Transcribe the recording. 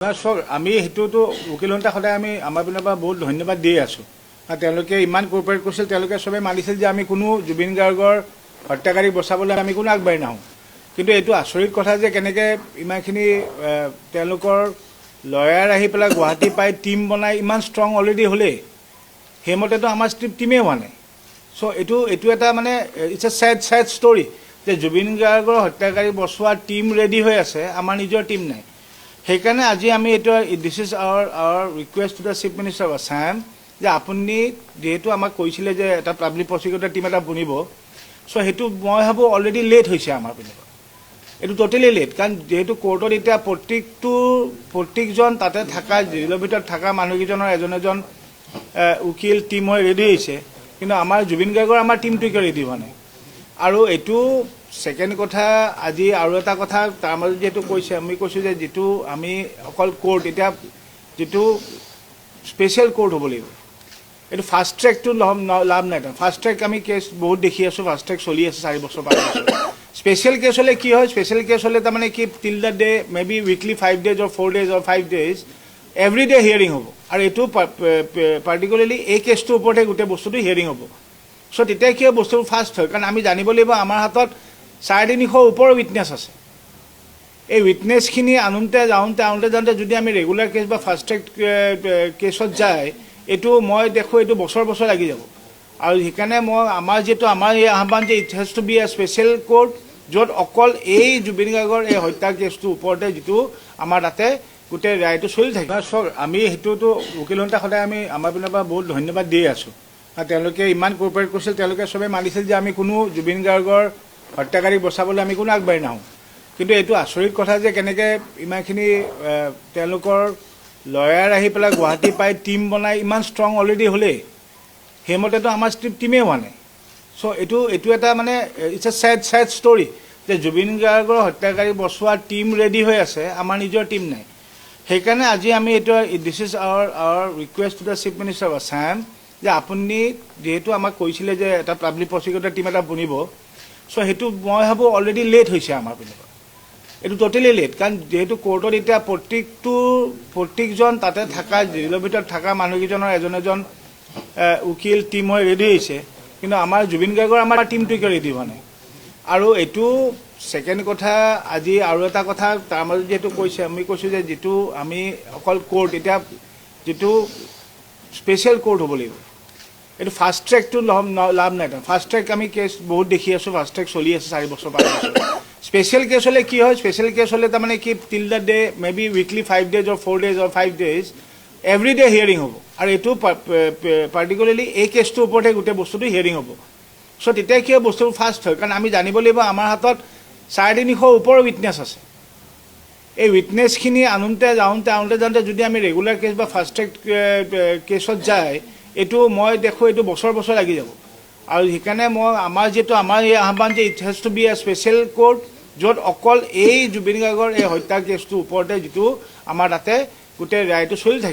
আমি সেইটোতো উকিলহঁতে সদায় আমি আমাৰ পিনৰ পৰা বহুত ধন্যবাদ দি আছোঁ। তেওঁলোকে ইমান কোঅপাৰেট কৰিছিল, তেওঁলোকে চবেই মানিছিল যে আমি কোনো জুবিন গাৰ্গৰ হত্যাকাৰীক বচাবলৈ আমি কোনো আগবাঢ়ি নাহোঁ। কিন্তু এইটো আচৰিত কথা যে কেনেকৈ ইমানখিনি তেওঁলোকৰ লয়াৰ আহি পেলাই গুৱাহাটী পাই টীম বনাই ইমান ষ্ট্ৰং অলৰেডি হ'লেই, সেইমতেতো আমাৰ টীমেই হোৱা নাই। চ' এইটো এটা মানে ইটছ এ ছেড ষ্টৰী যে জুবিন গাৰ্গৰ হত্যাকাৰী বচোৱা টীম ৰেডি হৈ আছে, আমাৰ নিজৰ টীম নাই। সেইকাৰণে আজি আমি এইটো this is our request to the chief minister of Assam যে আপুনি যিহেতু আমাক কৈছিলে যে এটা পাব্লিক প্ৰচিকিউটৰ টীম এটা বনিব, চ' সেইটো মই ভাবোঁ অলৰেডি লেট হৈছে আমাৰ পিনে। এইটো ট'টেলি লেট, কাৰণ যিহেতু কোৰ্টত এতিয়া প্ৰত্যেকজন তাতে থকা জেলৰ ভিতৰত থকা মানুহকেইজনৰ এজন উকিল টীম হৈ ৰেডি হৈছে, কিন্তু আমাৰ জুবিন গাৰ্গৰ আমাৰ টীমটো কিয় ৰেডি হোৱা নাই। আৰু এইটো ছেকেণ্ড কথা, আজি আৰু এটা কথা তাৰ মাজত যিহেতু কৈছে, আমি কৈছোঁ যে যিটো আমি অকল কোৰ্ট, এতিয়া যিটো স্পেচিয়েল কোৰ্ট হ'ব লাগিব, এইটো ফাষ্ট ট্ৰেকটো লাভ নাই। ফাষ্ট ট্ৰেক আমি কেছ বহুত দেখি আছোঁ, ফাষ্ট ট্ৰেক চলি আছে 4 বছৰ 5 বছৰ। স্পেচিয়েল কেছ হ'লে কি হয়, স্পেচিয়েল কেছ হ'লে তাৰমানে কি টিল the day may be weekly 5 days or 4 days or 5 days every day hearing হ'ব। আৰু এইটো পাৰ্টিকুলাৰলি এই কেছটোৰ ওপৰতহে গোটেই বস্তুটো হিয়াৰিং হ'ব। চ' তেতিয়া কি হয়, বস্তুবোৰ ফাষ্ট হয়, কাৰণ আমি জানিব লাগিব আমাৰ হাতত 350 ওপৰৰ উইটনেছ আছে। এই উইটনেছখিনি আনোতে যাওঁতে যদি আমি ৰেগুলাৰ কেছ বা ফাষ্ট ট্ৰেক কেছত যায়, এইটো মই দেখোঁ এইটো বছৰ লাগি যাব। আৰু সেইকাৰণে আমাৰ এই আহ্বান যে it has to be a special court, য'ত অকল এই জুবিন গাৰ্গৰ এই হত্যা কেছটোৰ ওপৰতে যিটো আমাৰ তাতে গোটেই ৰায়টো চলি থাকে। আমি সেইটোতো উকিলহঁতে সদায় আমি আমাৰ পিনৰ পৰা বহুত ধন্যবাদ দি আছোঁ। তেওঁলোকে ইমান কোঅপাৰেট কৰিছিল, তেওঁলোকে চবেই মানিছিল যে আমি কোনো জুবিন গাৰ্গৰ হত্যাকাৰীক বচাবলৈ আমি কোনো আগবাঢ়ি নাহোঁ। কিন্তু এইটো আচৰিত কথা যে কেনেকৈ ইমানখিনি তেওঁলোকৰ লয়াৰ আহি পেলাই গুৱাহাটী পাই টীম বনাই ইমান ষ্ট্ৰং অলৰেডি হ'লেই, সেইমতেতো আমাৰ টীমেই হোৱা নাই। চ' এইটো এটা মানে ইটছ এ ছেড ষ্টৰী যে জুবিন গাৰ্গৰ হত্যাকাৰী বচোৱা টীম ৰেডি হৈ আছে, আমাৰ নিজৰ টীম নাই। সেইকাৰণে আজি আমি এইটো this is our request to the chief minister of Assam যে আপুনি যিহেতু আমাক কৈছিলে যে এটা পাব্লিক প্ৰচিকিউটৰ টীম এটা বনিব, চ' সেইটো মই ভাবোঁ অলৰেডি লেট হৈছে আমাৰ পিনে। এইটো ট'টেলি লেট, কাৰণ যিহেতু কোৰ্টত এতিয়া প্ৰত্যেকজন তাতে থকা জেলৰ ভিতৰত থকা মানুহকেইজনৰ এজন উকিল টীম হৈ ৰেডি হৈছে, কিন্তু আমাৰ জুবিন গাৰ্গৰ আমাৰ টীমটো কিয় ৰেডি হোৱা নাই। আৰু এইটো ছেকেণ্ড কথা, আজি আৰু এটা কথা তাৰ মাজত যিহেতু কৈছে, আমি কৈছোঁ যে যিটো আমি অকল কোৰ্ট, এতিয়া যিটো স্পেচিয়েল কোৰ্ট হ'ব লাগিব, এইটো ফাষ্ট ট্ৰেকটো লাভ নাই। ফাষ্ট ট্ৰেক আমি কেছ বহুত দেখি আছোঁ, ফাষ্ট ট্ৰেক চলি আছে 4 বছৰ 5 বছৰ। স্পেচিয়েল কেছ হ'লে কি হয়, স্পেচিয়েল কেছ হ'লে তাৰমানে কি টিল the day may be weekly 5 days or 4 days or 5 days every day hearing হ'ব। আৰু এইটো পাৰ্টিকুলাৰলি এই কেছটোৰ ওপৰতহে গোটেই বস্তুটো হিয়াৰিং হ'ব। চ' তেতিয়া কি হয়, বস্তুবোৰ ফাষ্ট হয়, কাৰণ আমি জানিব লাগিব আমাৰ হাতত 350 ওপৰৰ উইটনেছ আছে। এই উইটনেছখিনি আনোতে যাওঁতে যদি আমি ৰেগুলাৰ কেছ বা ফাষ্ট ট্ৰেক কেছত যায়, এইটো মই দেখোঁ এইটো বছৰ লাগি যাব। আৰু সেইকাৰণে আমাৰ এই আহ্বান যে it has to be a special court, য'ত অকল এই জুবিন গাৰ্গৰ এই হত্যা কেছটোৰ ওপৰতে যিটো আমাৰ তাতে গোটেই ৰায়টো চলি থাকে।